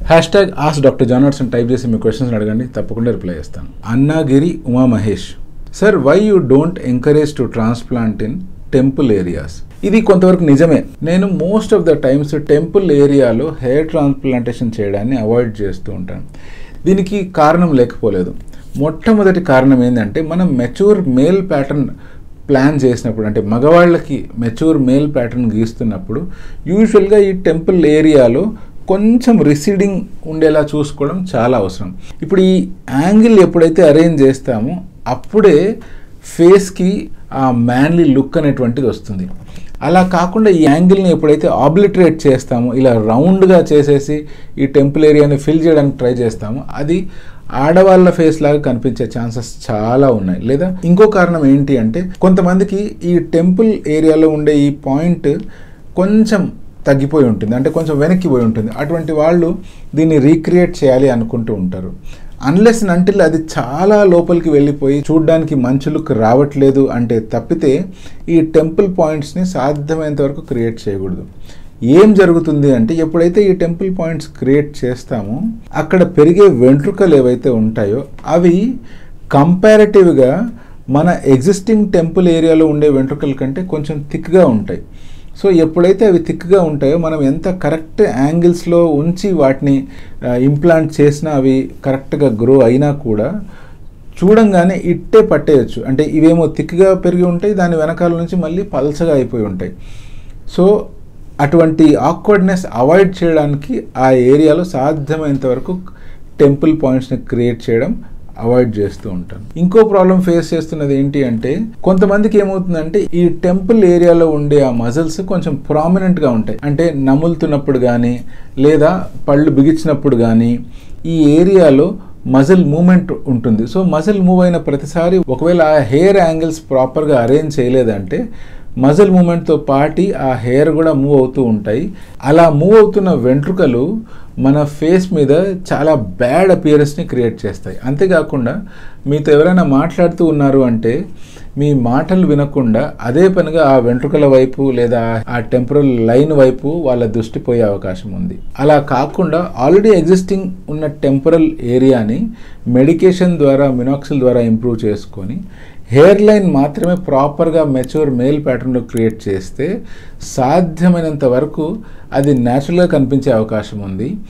Hashtag ask doctor John Watson type చేసి మీ questions అడగండి, తప్పకుండా రిప్లై చేస్తాను. Annagiri Uma Mahesh, sir why you don't encourage to transplant in temple areas? ఇది కొంతవరకు నిజమే. నేను most of the times temple ఏరియాలో హెయిర్ ట్రాన్స్ప్లాంటేషన్ చేయడాన్ని అవాయిడ్ చేస్తూ ఉంటాను. దీనికి కారణం లేకపోలేదు. మొట్టమొదటి కారణం ఏంటంటే, మనం మెచ్యూర్ మేల్ ప్యాటర్న్ ప్లాన్ చేసినప్పుడు, అంటే మగవాళ్ళకి మెచ్యూర్ మేల్ ప్యాటర్న్ గీస్తున్నప్పుడు యూజువల్గా ఈ టెంపుల్ ఏరియాలో కొంచెం రిసీడింగ్ ఉండేలా చూసుకోవడం చాలా అవసరం. ఇప్పుడు ఈ యాంగిల్ ఎప్పుడైతే అరేంజ్ చేస్తామో అప్పుడే ఫేస్కి ఆ మ్యాన్లీ లుక్ అనేటువంటిది వస్తుంది. అలా కాకుండా ఈ యాంగిల్ని ఎప్పుడైతే ఆబ్లిటరేట్ చేస్తామో, ఇలా రౌండ్గా చేసేసి ఈ టెంపుల్ ఏరియాని ఫిల్ చేయడానికి ట్రై చేస్తామో, అది ఆడవాళ్ళ ఫేస్ లాగా కనిపించే ఛాన్సెస్ చాలా ఉన్నాయి. లేదా ఇంకో కారణం ఏంటి అంటే, కొంతమందికి ఈ టెంపుల్ ఏరియాలో ఉండే ఈ పాయింట్ కొంచెం తగ్గిపోయి ఉంటుంది, అంటే కొంచెం వెనక్కిపోయి ఉంటుంది. అటువంటి వాళ్ళు దీన్ని రీక్రియేట్ చేయాలి అనుకుంటూ ఉంటారు. అన్లెస్ అంటిల్ అది చాలా లోపలికి వెళ్ళిపోయి చూడ్డానికి మంచి లుక్ రావట్లేదు అంటే తప్పితే ఈ టెంపుల్ పాయింట్స్ని సాధ్యమైనంత వరకు క్రియేట్ చేయకూడదు. ఏం జరుగుతుంది అంటే, ఎప్పుడైతే ఈ టెంపుల్ పాయింట్స్ క్రియేట్ చేస్తామో అక్కడ పెరిగే వెంట్రుకలు ఏవైతే ఉంటాయో అవి కంపారిటివ్గా మన ఎగ్జిస్టింగ్ టెంపుల్ ఏరియాలో ఉండే వెంట్రుకల కంటే కొంచెం థిక్గా ఉంటాయి. సో ఎప్పుడైతే అవి థిక్గా ఉంటాయో మనం ఎంత కరెక్ట్ యాంగిల్స్లో ఉంచి వాటిని ఇంప్లాంట్ చేసినా అవి కరెక్ట్గా గ్రో అయినా కూడా చూడంగానే ఇట్టే పట్టేయచ్చు. అంటే ఇవేమో థిక్గా పెరిగి ఉంటాయి, దాని వెనకాల నుంచి మళ్ళీ పల్చగా అయిపోయి ఉంటాయి. సో అటువంటి ఆక్వర్డ్నెస్ అవాయిడ్ చేయడానికి ఆ ఏరియాలో సాధ్యమైనంత వరకు టెంపుల్ పాయింట్స్ని క్రియేట్ చేయడం అవాయిడ్ చేస్తూ ఉంటాను. ఇంకో ప్రాబ్లం ఫేస్ చేస్తున్నది ఏంటి అంటే, కొంతమందికి ఏమవుతుందంటే ఈ టెంపుల్ ఏరియాలో ఉండే ఆ మజిల్స్ కొంచెం ప్రామినెంట్గా ఉంటాయి. అంటే నములుతున్నప్పుడు కానీ లేదా పళ్ళు బిగించినప్పుడు కానీ ఈ ఏరియాలో మజిల్ మూమెంట్ ఉంటుంది. సో మజిల్ మూవ్ అయిన ప్రతిసారి ఒకవేళ ఆ హెయిర్ యాంగిల్స్ ప్రాపర్గా అరేంజ్ చేయలేదంటే మజిల్ మూమెంట్తో పాటి ఆ హెయిర్ కూడా మూవ్ అవుతూ ఉంటాయి. అలా మూవ్ అవుతున్న వెంట్రుకలు మన ఫేస్ మీద చాలా బ్యాడ్ అపియరెన్స్ని క్రియేట్ చేస్తాయి. అంతేకాకుండా మీతో ఎవరైనా మాట్లాడుతూ ఉన్నారు అంటే మీ మాటలు వినకుండా అదే పనిగా ఆ వెంట్రుకల వైపు లేదా ఆ టెంపరల్ లైన్ వైపు వాళ్ళ దృష్టి పోయే అవకాశం ఉంది. అలా కాకుండా ఆల్రెడీ ఎగ్జిస్టింగ్ ఉన్న టెంపరల్ ఏరియాని మెడికేషన్ ద్వారా, మినాక్సిల్ ద్వారా ఇంప్రూవ్ చేసుకొని హెయిర్ లైన్ మాత్రమే ప్రాపర్గా మెచ్యూర్ మేల్ ప్యాటర్న్లో క్రియేట్ చేస్తే సాధ్యమైనంత వరకు అది న్యాచురల్గా కనిపించే అవకాశం ఉంది.